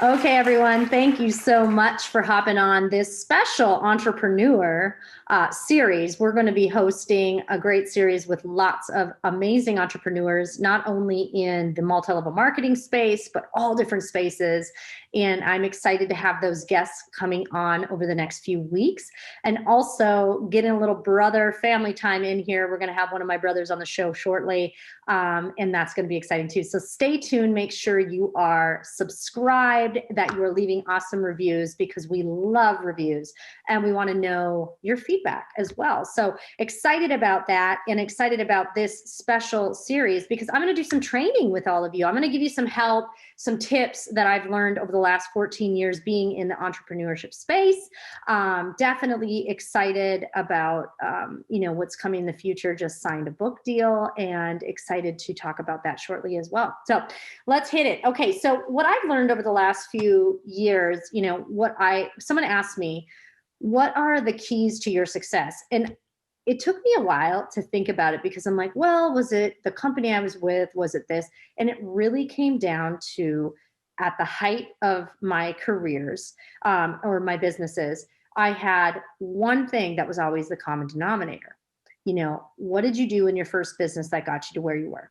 Okay, everyone, thank you so much for hopping on this special entrepreneur series. We're going to be hosting a great series with lots of amazing entrepreneurs, not only in the multi-level marketing space, but all different spaces. And I'm excited to have those guests coming on over the next few weeks. And also getting a little brother family time in here. We're going to have one of my brothers on the show shortly. And that's going to be exciting too. So stay tuned. Make sure you are subscribed, that you are leaving awesome reviews, because we love reviews and we want to know your feedback as well. So excited about that, and excited about this special series because I'm going to do some training with all of you. I'm going to give you some help, some tips that I've learned over the last 14 years being in the entrepreneurship space. Definitely excited about what's coming in the future. Just signed a book deal and excited to talk about that shortly as well. So let's hit it. Okay, so what I've learned over the last few years, someone asked me, what are the keys to your success? And it took me a while to think about it because I'm like, well, was it the company I was with? Was it this? And it really came down to, at the height of my careers or my businesses, I had one thing that was always the common denominator. What did you do in your first business that got you to where you were?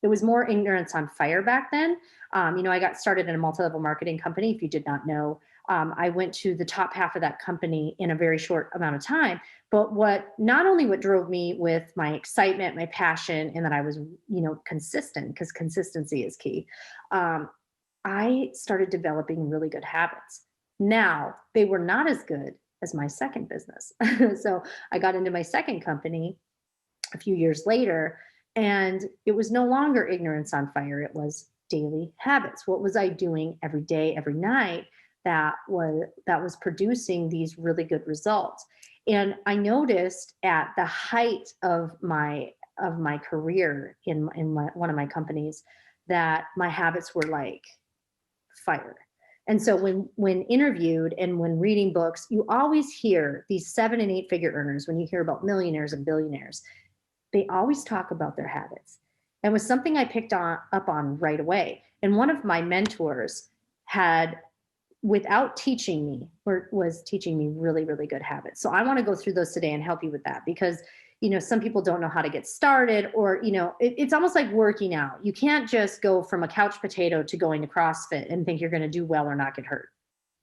It was more ignorance on fire back then. I got started in a multi-level marketing company. If you did not know, I went to the top half of that company in a very short amount of time. But not only what drove me with my excitement, my passion, and that I was, consistent, because consistency is key. I started developing really good habits. Now, they were not as good as my second business. So I got into my second company a few years later, and it was no longer ignorance on fire. It was daily habits. What was I doing every day, every night that was producing these really good results? And I noticed at the height of my career in one of my companies that my habits were like fire. And so when interviewed and when reading books, you always hear these 7 and 8 figure earners. When you hear about millionaires and billionaires, they always talk about their habits. And it was something I picked up on right away. And one of my mentors had, without teaching me, was teaching me really, really good habits. So I want to go through those today and help you with that, because some people don't know how to get started, or it's almost like working out. You can't just go from a couch potato to going to CrossFit and think you're going to do well or not get hurt.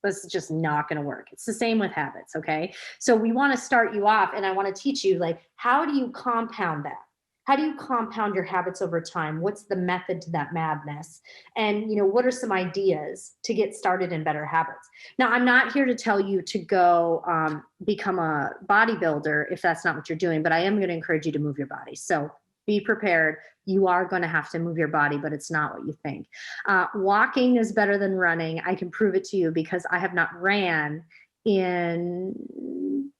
That's just not going to work. It's the same with habits. Okay. So we want to start you off, and I want to teach you, like, how do you compound that? How do you compound your habits over time? What's the method to that madness? And, what are some ideas to get started in better habits? Now, I'm not here to tell you to go become a bodybuilder if that's not what you're doing, but I am going to encourage you to move your body. So be prepared. You are going to have to move your body, but it's not what you think. Walking is better than running. I can prove it to you because I have not ran in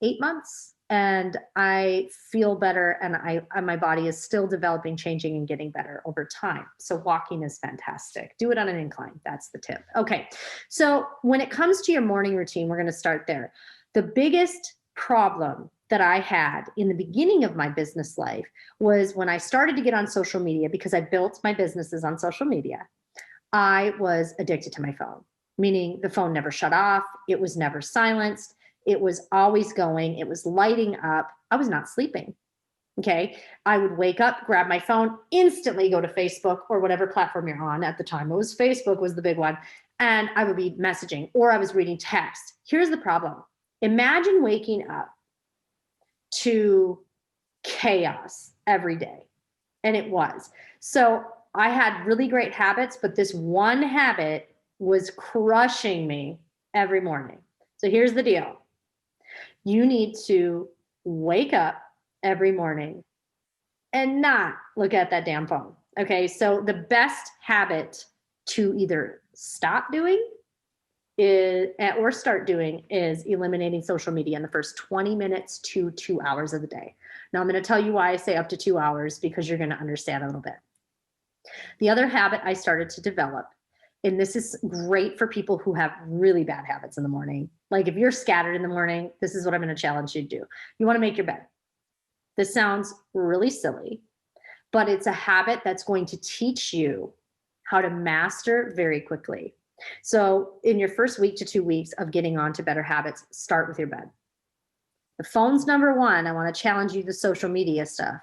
8 months, and I feel better, and my body is still developing, changing, and getting better over time. So walking is fantastic. Do it on an incline. That's the tip. Okay. So when it comes to your morning routine, we're going to start there. The biggest problem that I had in the beginning of my business life was when I started to get on social media, because I built my businesses on social media. I was addicted to my phone, meaning the phone never shut off. It was never silenced. It was always going. It was lighting up. I was not sleeping. Okay. I would wake up, grab my phone, instantly go to Facebook or whatever platform you're on. At the time, it was Facebook was the big one. And I would be messaging, or I was reading text. Here's the problem. Imagine waking up to chaos every day. And it was. So I had really great habits, but this one habit was crushing me every morning. So here's the deal. You need to wake up every morning and not look at that damn phone. Okay. So the best habit to either stop doing or start doing is eliminating social media in the first 20 minutes to 2 hours of the day. Now I'm going to tell you why I say up to 2 hours, because you're going to understand a little bit. The other habit I started to develop, and this is great for people who have really bad habits in the morning. Like if you're scattered in the morning, this is what I'm going to challenge you to do. You want to make your bed. This sounds really silly, but it's a habit that's going to teach you how to master very quickly. So in your first week to 2 weeks of getting on to better habits, start with your bed. The phone's number one. I want to challenge you to social media stuff,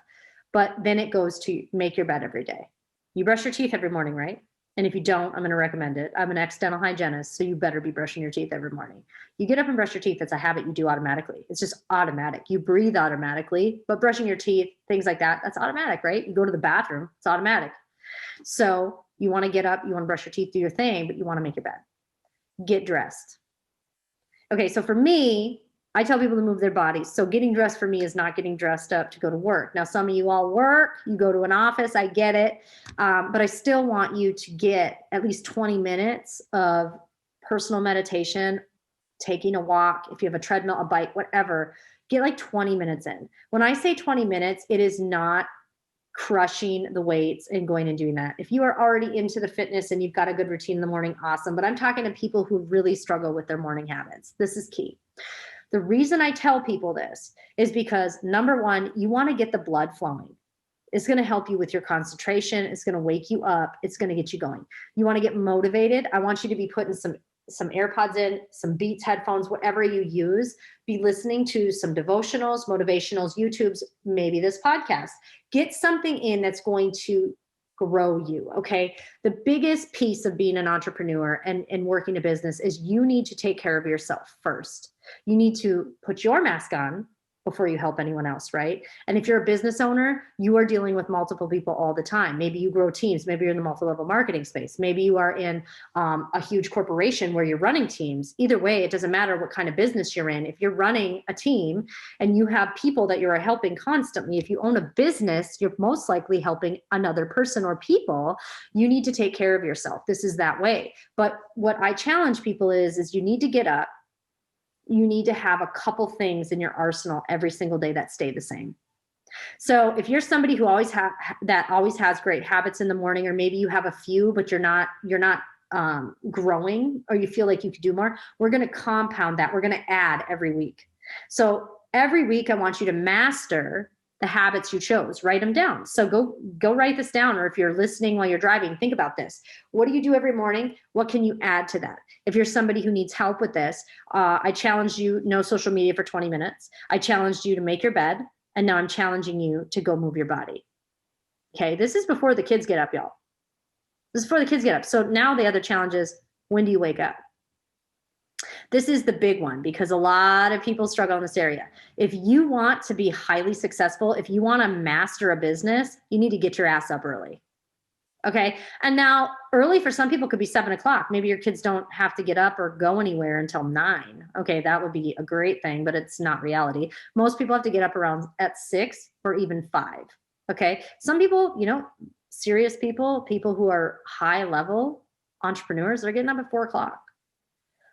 but then it goes to make your bed every day. You brush your teeth every morning, right? And if you don't, I'm going to recommend it. I'm an ex-dental hygienist, so you better be brushing your teeth every morning. You get up and brush your teeth. That's a habit you do automatically. It's just automatic. You breathe automatically, but brushing your teeth, things like that, that's automatic, right? You go to the bathroom, it's automatic. So you want to get up, you want to brush your teeth, do your thing, but you want to make your bed. Get dressed. Okay, so for me, I tell people to move their bodies. So getting dressed for me is not getting dressed up to go to work. Now, some of you all work, you go to an office, I get it. But I still want you to get at least 20 minutes of personal meditation, taking a walk. If you have a treadmill, a bike, whatever, get like 20 minutes in. When I say 20 minutes, it is not crushing the weights and going and doing that. If you are already into the fitness and you've got a good routine in the morning, awesome. But I'm talking to people who really struggle with their morning habits. This is key. The reason I tell people this is because, number one, you want to get the blood flowing. It's going to help you with your concentration. It's going to wake you up. It's going to get you going. You want to get motivated. I want you to be putting some AirPods in, some Beats headphones, whatever you use. Be listening to some devotionals, motivationals, YouTubes, maybe this podcast. Get something in that's going to grow you, okay? The biggest piece of being an entrepreneur and working a business is you need to take care of yourself first. You need to put your mask on before you help anyone else, right? And if you're a business owner, you are dealing with multiple people all the time. Maybe you grow teams. Maybe you're in the multi-level marketing space. Maybe you are in a huge corporation where you're running teams. Either way, it doesn't matter what kind of business you're in. If you're running a team and you have people that you're helping constantly, if you own a business, you're most likely helping another person or people. You need to take care of yourself. This is that way. But what I challenge people is you need to get up. You need to have a couple things in your arsenal every single day that stay the same. So if you're somebody who always has great habits in the morning, or maybe you have a few, but you're not growing, or you feel like you could do more, we're going to compound that. We're going to add every week. So every week I want you to master the habits you chose. Write them down. So go write this down. Or if you're listening while you're driving, think about this. What do you do every morning? What can you add to that? If you're somebody who needs help with this, I challenged you, no social media for 20 minutes. I challenged you to make your bed. And now I'm challenging you to go move your body. Okay. This is before the kids get up, y'all. This is before the kids get up. So now the other challenge is, when do you wake up? This is the big one because a lot of people struggle in this area. If you want to be highly successful, if you want to master a business, you need to get your ass up early. Okay. And now early for some people could be 7 o'clock. Maybe your kids don't have to get up or go anywhere until 9. Okay. That would be a great thing, but it's not reality. Most people have to get up around at 6 or even 5. Okay. Some people, serious people who are high level entrepreneurs, they're getting up at 4 o'clock.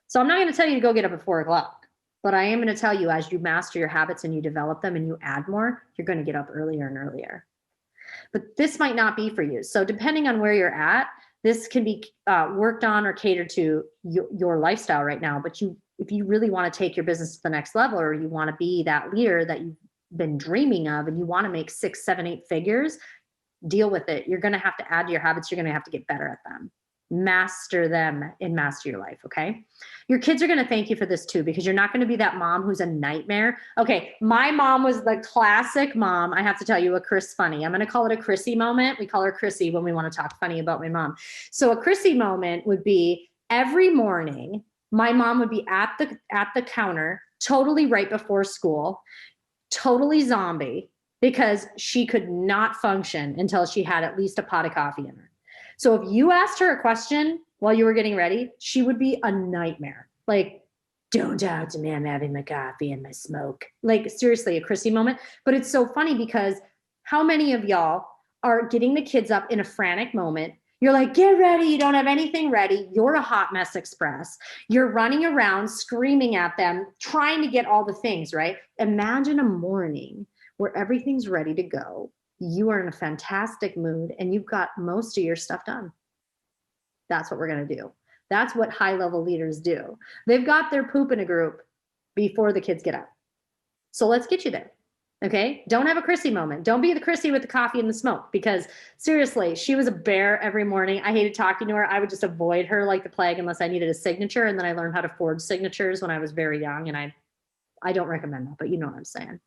So I'm not going to tell you to go get up at 4 o'clock, but I am going to tell you, as you master your habits and you develop them and you add more, you're going to get up earlier and earlier. But this might not be for you. So depending on where you're at, this can be worked on or catered to your lifestyle right now. But if you really want to take your business to the next level, or you want to be that leader that you've been dreaming of, and you want to make 6, 7, 8 figures, deal with it. You're going to have to add to your habits. You're going to have to get better at them. Master them and master your life. Okay. Your kids are going to thank you for this too, because you're not going to be that mom who's a nightmare. Okay. My mom was the classic mom. I have to tell you, a Chris funny. I'm going to call it a Chrissy moment. We call her Chrissy when we want to talk funny about my mom. So a Chrissy moment would be every morning, my mom would be at the counter, totally right before school, totally zombie, because she could not function until she had at least a pot of coffee in her. So if you asked her a question while you were getting ready, she would be a nightmare. Like, don't talk to me, I'm having my coffee and my smoke. Like, seriously, a Chrissy moment. But it's so funny because how many of y'all are getting the kids up in a frantic moment? You're like, get ready. You don't have anything ready. You're a hot mess express. You're running around screaming at them, trying to get all the things, right? Imagine a morning where everything's ready to go. You are in a fantastic mood and you've got most of your stuff done. That's what we're going to do. That's what high-level leaders do. They've got their poop in a group before the kids get up. So let's get you there. Okay. Don't have a Chrissy moment. Don't be the Chrissy with the coffee and the smoke, because seriously, she was a bear every morning. I hated talking to her. I would just avoid her like the plague unless I needed a signature. And then I learned how to forge signatures when I was very young. And I don't recommend that, but you know what I'm saying.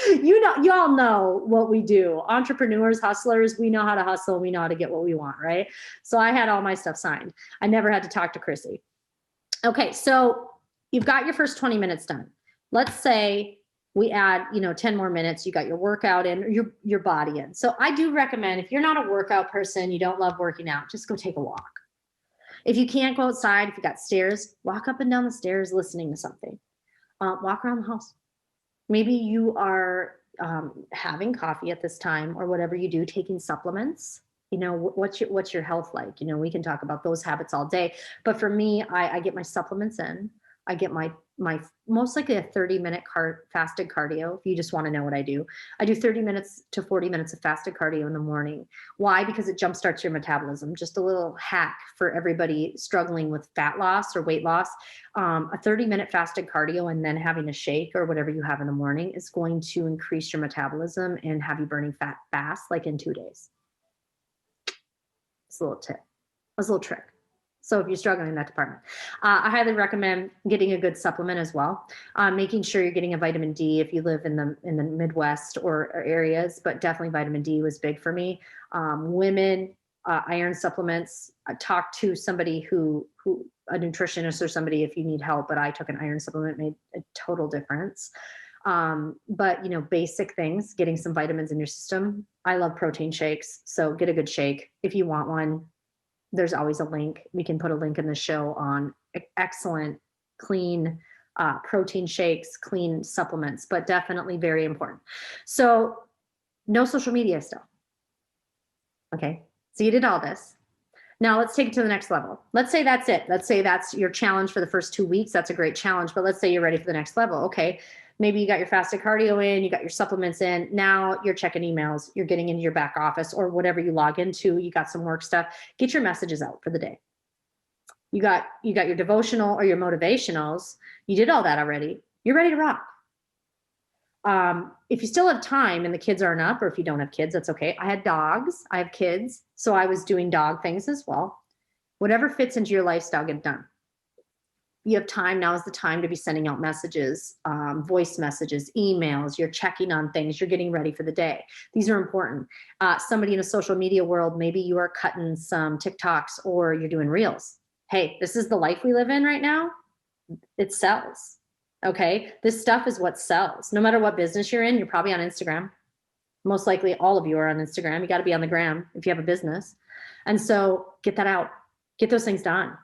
You all know what we do. Entrepreneurs, hustlers, we know how to hustle. We know how to get what we want, right? So I had all my stuff signed. I never had to talk to Chrissy. Okay. So you've got your first 20 minutes done. Let's say we add, 10 more minutes, you got your workout in, your body in. So I do recommend, if you're not a workout person, you don't love working out, just go take a walk. If you can't go outside, if you got stairs, walk up and down the stairs listening to something. Walk around the house. Maybe you are having coffee at this time, or whatever you do, taking supplements. What's your health like? We can talk about those habits all day. But for me, I get my supplements in. I get my most likely a 30-minute fasted cardio. If you just want to know what I do 30 minutes to 40 minutes of fasted cardio in the morning. Why? Because it jumpstarts your metabolism. Just a little hack for everybody struggling with fat loss or weight loss. A 30-minute fasted cardio and then having a shake or whatever you have in the morning is going to increase your metabolism and have you burning fat fast, like in 2 days. It's a little tip. It's a little trick. So if you're struggling in that department, I highly recommend getting a good supplement as well. Making sure you're getting a vitamin D if you live in the Midwest or areas, but definitely vitamin D was big for me. Women, iron supplements. Talk to somebody who a nutritionist or somebody if you need help. But I took an iron supplement, made a total difference. But basic things, getting some vitamins in your system. I love protein shakes, so get a good shake if you want one. There's always a link. We can put a link in the show on excellent, clean protein shakes, clean supplements, but definitely very important. So no social media still. Okay. So you did all this. Now let's take it to the next level. Let's say that's it. Let's say that's your challenge for the first 2 weeks. That's a great challenge, but let's say you're ready for the next level. Okay. Maybe you got your fasted cardio in, you got your supplements in. Now you're checking emails, you're getting into your back office or whatever you log into. You got some work stuff. Get your messages out for the day. You got your devotional or your motivationals. You did all that already. You're ready to rock. If you still have time and the kids aren't up, or if you don't have kids, that's okay. I had dogs. I have kids. So I was doing dog things as well. Whatever fits into your lifestyle, get done. You have time. Now is the time to be sending out messages, voice messages, emails. You're checking on things. You're getting ready for the day. These are important. Somebody in a social media world, maybe you are cutting some TikToks or you're doing reels. Hey, this is the life we live in right now. It sells. Okay. This stuff is what sells. No matter what business you're in, you're probably on Instagram. Most likely all of you are on Instagram. You got to be on the gram if you have a business. And so get that out. Get those things done.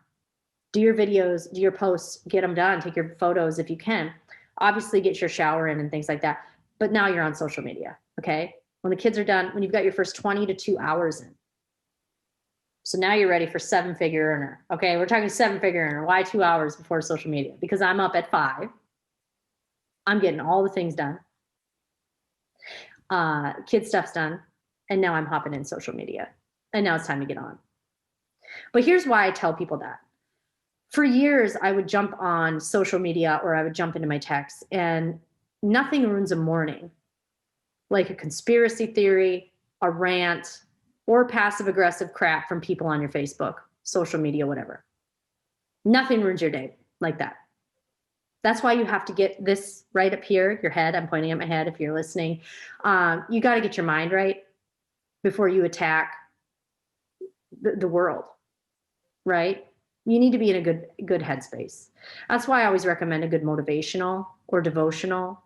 Do your videos, do your posts, get them done. Take your photos if you can. Obviously get your shower in and things like that. But now you're on social media, okay? When the kids are done, when you've got your first 20 to 2 hours in. So now you're ready for 7-figure earner, okay? We're talking 7-figure earner. Why 2 hours before social media? Because I'm up at 5. I'm getting all the things done. Kid stuff's done. And now I'm hopping in social media. And now it's time to get on. But here's why I tell people that. For years, I would jump on social media or I would jump into my texts, and nothing ruins a morning like a conspiracy theory, a rant, or passive aggressive crap from people on your Facebook, social media, whatever. Nothing ruins your day like that. That's why you have to get this right up here, your head. I'm pointing at my head if you're listening. You got to get your mind right before you attack the world, right? You need to be in a good headspace. That's why I always recommend a good motivational or devotional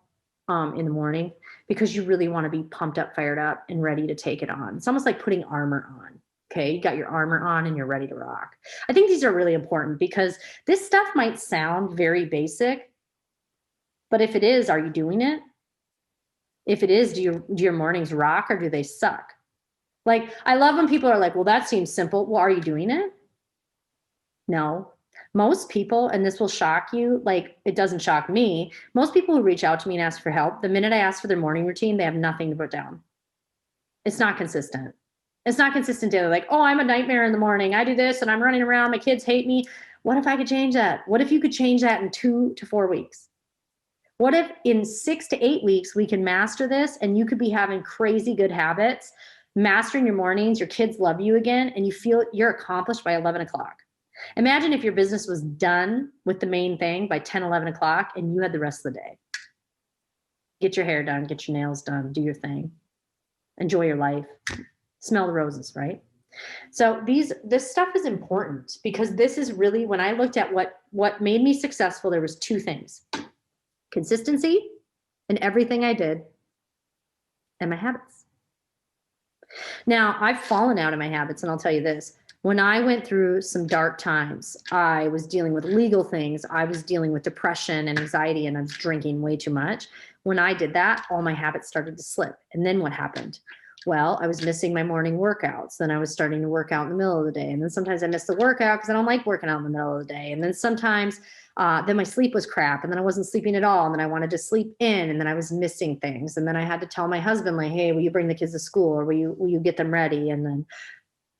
in the morning, because you really want to be pumped up, fired up, and ready to take it on. It's almost like putting armor on. Okay, you got your armor on and you're ready to rock. I think these are really important because this stuff might sound very basic, but if it is, are you doing it? If it is, do your mornings rock or do they suck? Like, I love when people are like, well, that seems simple. Well, are you doing it? No. Most people, and this will shock you, like it doesn't shock me, most people who reach out to me and ask for help, the minute I ask for their morning routine, they have nothing to put down. It's not consistent. It's not consistent daily. Like, oh, I'm a nightmare in the morning. I do this and I'm running around. My kids hate me. What if I could change that? What if you could change that in 2 to 4 weeks? What if in 6 to 8 weeks we can master this and you could be having crazy good habits, mastering your mornings, your kids love you again, and you feel you're accomplished by 11 o'clock. Imagine if your business was done with the main thing by 10, 11 o'clock and you had the rest of the day. Get your hair done, get your nails done, do your thing. Enjoy your life. Smell the roses, right? So this stuff is important because this is really, when I looked at what made me successful, there was two things: consistency in everything I did and my habits. Now, I've fallen out of my habits, and I'll tell you this. When I went through some dark times, I was dealing with legal things. I was dealing with depression and anxiety, and I was drinking way too much. When I did that, all my habits started to slip. And then what happened? Well, I was missing my morning workouts. Then I was starting to work out in the middle of the day. And then sometimes I missed the workout because I don't like working out in the middle of the day. And then sometimes then my sleep was crap, and then I wasn't sleeping at all. And then I wanted to sleep in, and then I was missing things. And then I had to tell my husband, like, hey, will you bring the kids to school, or will you get them ready? And then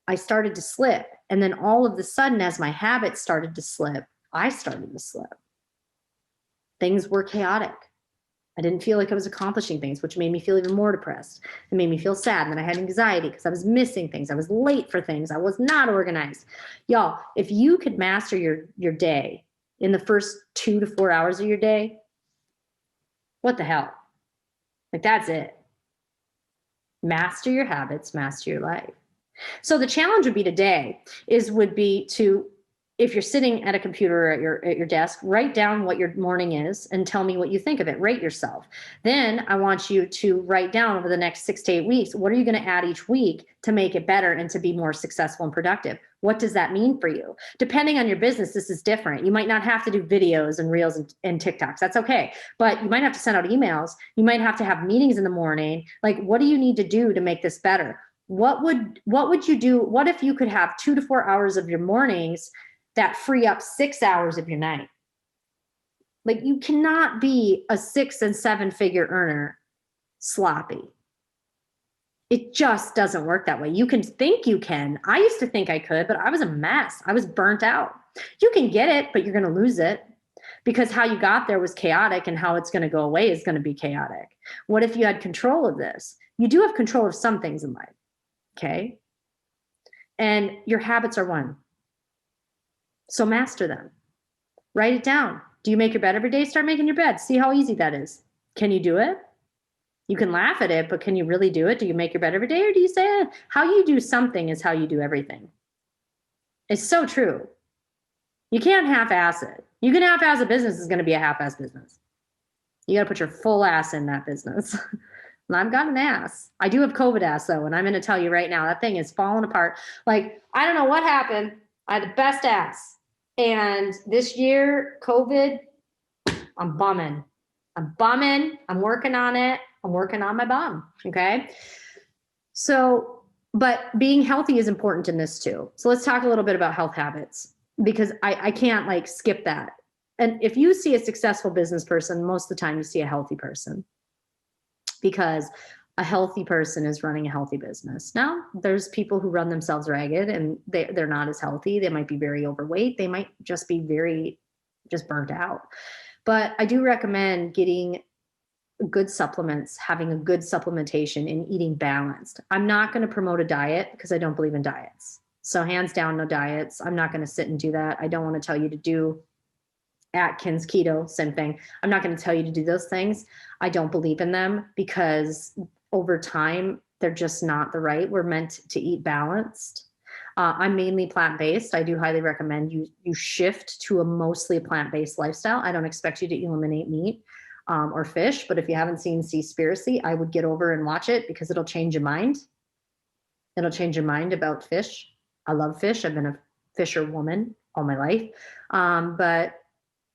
I started to slip. And then all of a sudden, as my habits started to slip, I started to slip. Things were chaotic. I didn't feel like I was accomplishing things, which made me feel even more depressed. It made me feel sad. And then I had anxiety because I was missing things. I was late for things. I was not organized. Y'all, if you could master your day in the first 2 to 4 hours of your day, what the hell? Like, that's it. Master your habits, master your life. So the challenge would be today would be to, if you're sitting at a computer or at your desk, write down what your morning is and tell me what you think of it. Rate yourself. Then I want you to write down over the next 6 to 8 weeks, what are you going to add each week to make it better and to be more successful and productive? What does that mean for you? Depending on your business, this is different. You might not have to do videos and reels and TikToks. That's okay. But you might have to send out emails. You might have to have meetings in the morning. Like, what do you need to do to make this better? What would you do? What if you could have 2 to 4 hours of your mornings that free up 6 hours of your night? Like, you cannot be a 6 and 7 figure earner sloppy. It just doesn't work that way. You can think you can. I used to think I could, but I was a mess. I was burnt out. You can get it, but you're going to lose it because how you got there was chaotic, and how it's going to go away is going to be chaotic. What if you had control of this? You do have control of some things in life, okay? And your habits are one. So master them. Write it down. Do you make your bed every day? Start making your bed. See how easy that is. Can you do it? You can laugh at it, but can you really do it? Do you make your bed every day, or do you say, how you do something is how you do everything? It's so true. You can't half-ass it. You can half-ass a business, is going to be a half-ass business. You got to put your full ass in that business. And I've got an ass. I do have COVID ass though, and I'm going to tell you right now, that thing is falling apart. Like, I don't know what happened. I had the best ass. And this year, COVID, I'm bumming. I'm working on it. I'm working on my bum. Okay. So, but being healthy is important in this too. So let's talk a little bit about health habits, because I can't like skip that. And if you see a successful business person, most of the time you see a healthy person, because a healthy person is running a healthy business. Now, there's people who run themselves ragged and they're not as healthy. They might be very overweight. They might just be just burnt out. But I do recommend getting good supplements, having a good supplementation, and eating balanced. I'm not going to promote a diet because I don't believe in diets. So hands down, no diets. I'm not going to sit and do that. I don't want to tell you to do Atkins, keto, same thing. I'm not going to tell you to do those things. I don't believe in them because over time, they're just not the right. We're meant to eat balanced. I'm mainly plant-based. I do highly recommend you shift to a mostly plant-based lifestyle. I don't expect you to eliminate meat or fish, but if you haven't seen Seaspiracy, I would get over and watch it because it'll change your mind. It'll change your mind about fish. I love fish. I've been a fisher woman all my life. But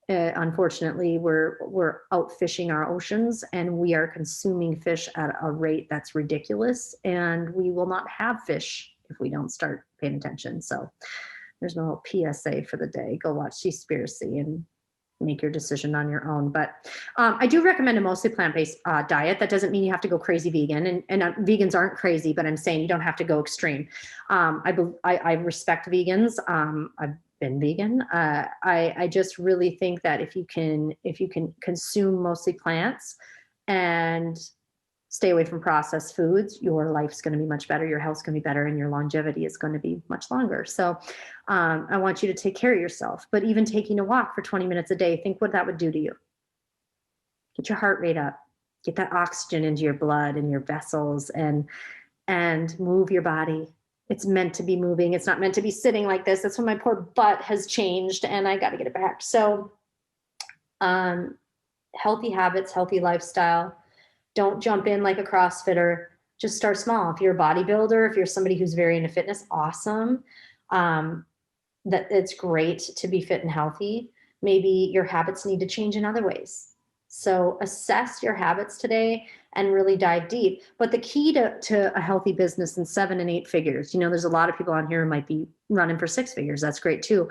unfortunately, we're out fishing our oceans, and we are consuming fish at a rate that's ridiculous, and we will not have fish if we don't start paying attention. So there's no PSA for the day. Go watch Seaspiracy and make your decision on your own. But I do recommend a mostly plant-based diet. That doesn't mean you have to go crazy vegan, and vegans aren't crazy, but I'm saying you don't have to go extreme. I respect vegans. I've been vegan. I just really think that if you can consume mostly plants and stay away from processed foods, your life's going to be much better, your health's going to be better, and your longevity is going to be much longer. So I want you to take care of yourself. But even taking a walk for 20 minutes a day, think what that would do to you. Get your heart rate up, get that oxygen into your blood and your vessels, and move your body. It's meant to be moving. It's not meant to be sitting like this. That's when my poor butt has changed and I got to get it back. So healthy habits, healthy lifestyle. Don't jump in like a CrossFitter. Just start small. If you're a bodybuilder, if you're somebody who's very into fitness, awesome. That it's great to be fit and healthy. Maybe your habits need to change in other ways. So assess your habits today and really dive deep. But the key to a healthy business in 7 and 8 figures, there's a lot of people on here who might be running for 6 figures. That's great too.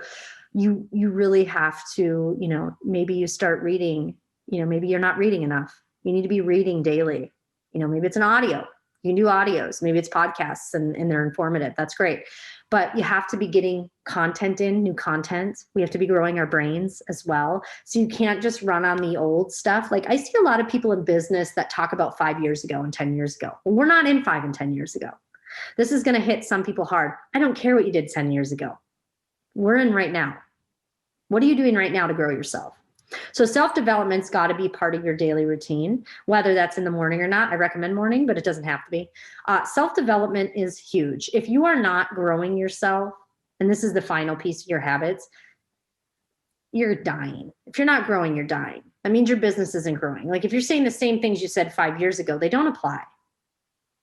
You really have to, maybe you start reading, maybe you're not reading enough. You need to be reading daily. Maybe it's an audio. You can do audios. Maybe it's podcasts and they're informative. That's great. But you have to be getting content in, new content. We have to be growing our brains as well. So you can't just run on the old stuff. Like I see a lot of people in business that talk about 5 years ago and 10 years ago. Well, we're not in 5 and 10 years ago. This is going to hit some people hard. I don't care what you did 10 years ago. We're in right now. What are you doing right now to grow yourself? So self-development's got to be part of your daily routine, whether that's in the morning or not. I recommend morning, but it doesn't have to be. Self-development is huge. If you are not growing yourself, and this is the final piece of your habits, you're dying. If you're not growing, you're dying. That means your business isn't growing. Like if you're saying the same things you said 5 years ago, they don't apply.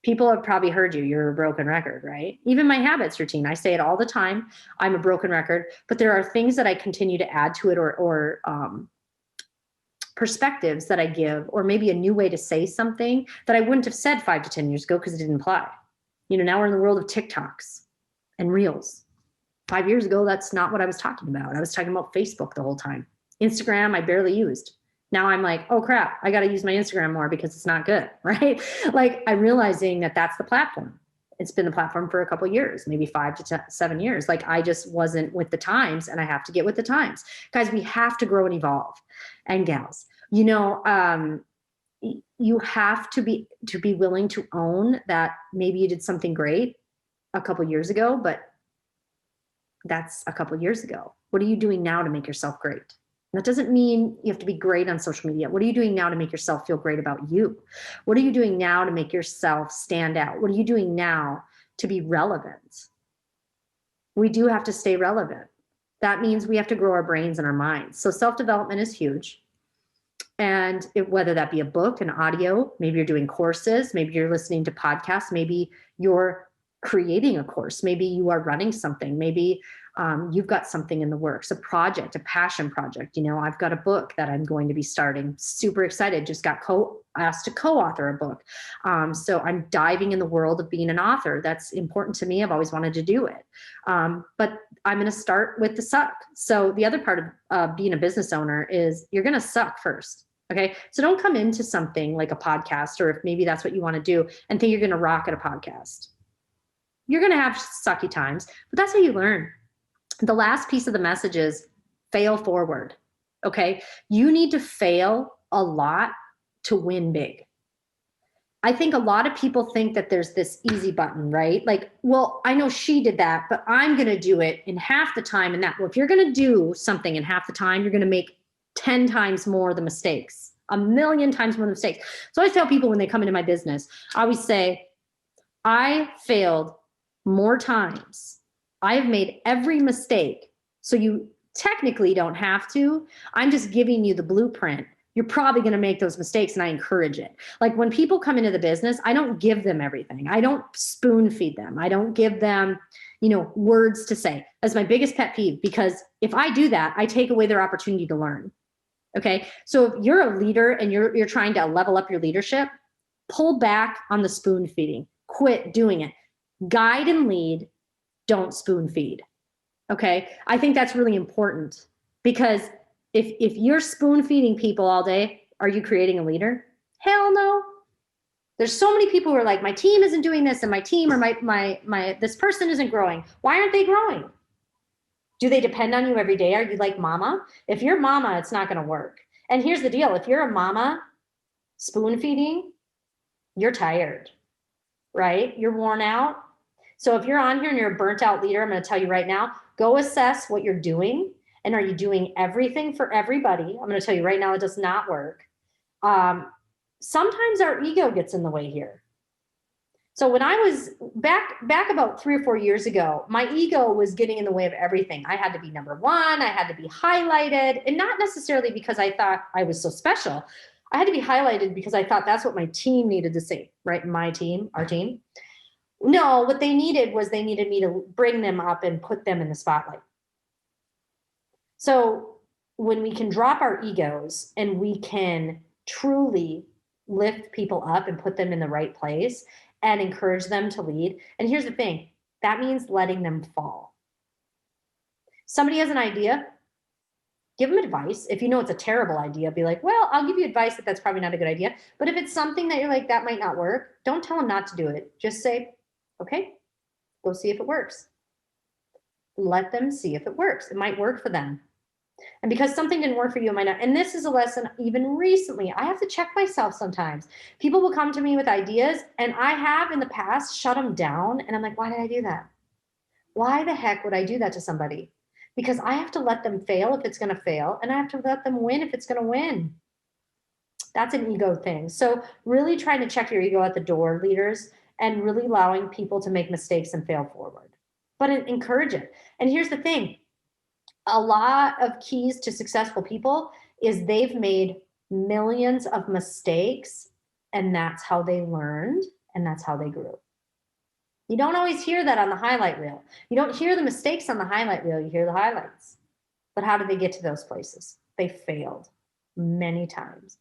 People have probably heard you're a broken record, right? Even my habits routine, I say it all the time. I'm a broken record, but there are things that I continue to add to it or perspectives that I give, or maybe a new way to say something that I wouldn't have said 5 to 10 years ago because it didn't apply. Now we're in the world of TikToks and Reels. 5 years ago, that's not what I was talking about. I was talking about Facebook the whole time. Instagram, I barely used. Now I'm like, oh crap, I got to use my Instagram more because it's not good, right? Like I'm realizing that that's the platform. It's been the platform for a couple of years, maybe 5 to 7 years. Like I just wasn't with the times and I have to get with the times. Guys, we have to grow and evolve. And gals, you have to be willing to own that maybe you did something great a couple of years ago, but that's a couple of years ago. What are you doing now to make yourself great? And that doesn't mean you have to be great on social media. What are you doing now to make yourself feel great about you? What are you doing now to make yourself stand out? What are you doing now to be relevant? We do have to stay relevant. That means we have to grow our brains and our minds. So self-development is huge. And whether that be a book, an audio, maybe you're doing courses, maybe you're listening to podcasts, maybe you're creating a course, maybe you are running something, maybe you've got something in the works, a project, a passion project. I've got a book that I'm going to be starting. Super excited. Just got asked to co-author a book. So I'm diving in the world of being an author. That's important to me. I've always wanted to do it. But I'm going to start with the suck. So the other part of being a business owner is you're going to suck first. Okay. So don't come into something like a podcast, or if maybe that's what you want to do and think you're going to rock at a podcast. You're going to have sucky times, but that's how you learn. The last piece of the message is fail forward. Okay. You need to fail a lot to win big. I think a lot of people think that there's this easy button, right? Like, well, I know she did that, but I'm going to do it in half the time. And well, if you're going to do something in half the time, you're going to make 10 times more the mistakes, 1,000,000 times more the mistakes. So I tell people when they come into my business, I always say, I failed more times. I've made every mistake. So you technically don't have to. I'm just giving you the blueprint. You're probably going to make those mistakes, and I encourage it. Like when people come into the business, I don't give them everything. I don't spoon feed them. I don't give them, words to say. That's my biggest pet peeve, because if I do that, I take away their opportunity to learn. Okay. So if you're a leader and you're trying to level up your leadership, pull back on the spoon feeding. Quit doing it. Guide and lead. Don't spoon feed. Okay. I think that's really important, because if you're spoon feeding people all day, are you creating a leader? Hell no. There's so many people who are like, my team isn't doing this, and my team or my this person isn't growing. Why aren't they growing? Do they depend on you every day? Are you like mama? If you're mama, it's not going to work. And here's the deal. If you're a mama spoon feeding, you're tired, right? You're worn out. So if you're on here and you're a burnt out leader, I'm going to tell you right now, go assess what you're doing. And are you doing everything for everybody? I'm going to tell you right now, it does not work. Sometimes our ego gets in the way here. So when I was back about 3 or 4 years ago, my ego was getting in the way of everything. I had to be number one. I had to be highlighted, and not necessarily because I thought I was so special. I had to be highlighted because I thought that's what my team needed to say, right? My team, our team. No, what they needed was they needed me to bring them up and put them in the spotlight. So when we can drop our egos and we can truly lift people up and put them in the right place and encourage them to lead. And here's the thing, that means letting them fall. Somebody has an idea, give them advice. If you know it's a terrible idea, be like, well, I'll give you advice that that's probably not a good idea. But if it's something that you're like, that might not work, don't tell them not to do it. Just say, okay, go see if it works. Let them see if it works. It might work for them. And because something didn't work for you, it might not. And this is a lesson even recently. I have to check myself sometimes. People will come to me with ideas, and I have in the past shut them down. And I'm like, why did I do that? Why the heck would I do that to somebody? Because I have to let them fail if it's going to fail, and I have to let them win if it's going to win. That's an ego thing. So really trying to check your ego at the door, leaders, and really allowing people to make mistakes and fail forward. But encourage it. And here's the thing. A lot of keys to successful people is they've made millions of mistakes, and that's how they learned, and that's how they grew. You don't always hear that on the highlight reel. You don't hear the mistakes on the highlight reel, you hear the highlights. But how did they get to those places? They failed many times.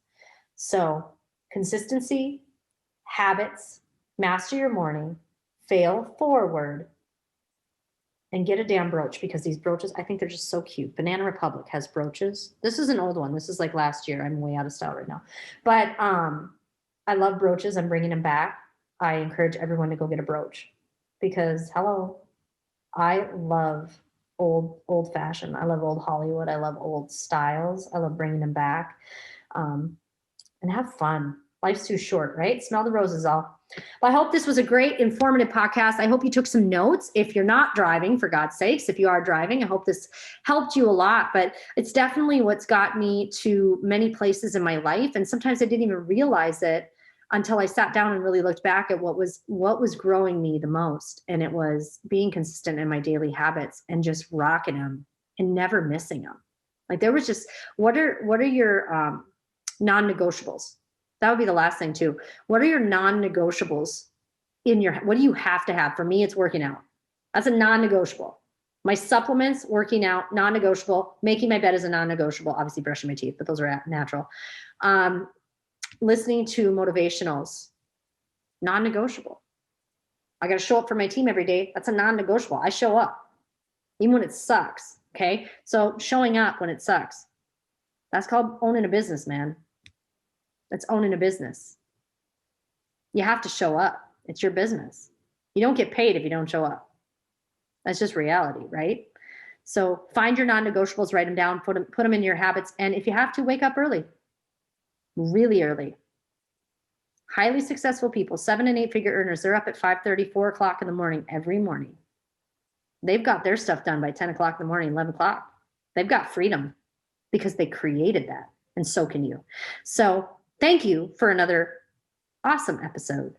So consistency, habits, master your morning, fail forward, and get a damn brooch, because these brooches, I think they're just so cute. Banana Republic has brooches. This is an old one. This is like last year. I'm way out of style right now. But I love brooches. I'm bringing them back. I encourage everyone to go get a brooch because, hello, I love old fashioned. I love old Hollywood. I love old styles. I love bringing them back and have fun. Life's too short, right? Smell the roses, all. Well, I hope this was a great informative podcast. I hope you took some notes. If you're not driving, for God's sakes, if you are driving, I hope this helped you a lot. But it's definitely what's got me to many places in my life. And sometimes I didn't even realize it until I sat down and really looked back at what was growing me the most. And it was being consistent in my daily habits and just rocking them and never missing them. Like there was just, what are your non-negotiables? That would be the last thing too. What are your non-negotiables what do you have to have? For me, it's working out. That's a non-negotiable. My supplements, working out, non-negotiable. Making my bed is a non-negotiable. Obviously brushing my teeth, but those are natural. Listening to motivationals, non-negotiable. I got to show up for my team every day. That's a non-negotiable. I show up even when it sucks. Okay. So showing up when it sucks, that's called owning a business, man. That's owning a business. You have to show up. It's your business. You don't get paid if you don't show up. That's just reality, right? So find your non-negotiables, write them down, put them in your habits. And if you have to, wake up early, really early. Highly successful people, 7 and 8 figure earners, they're up at 5:30, 4 o'clock in the morning, every morning. They've got their stuff done by 10 o'clock in the morning, 11 o'clock. They've got freedom because they created that. And so can you. So thank you for another awesome episode.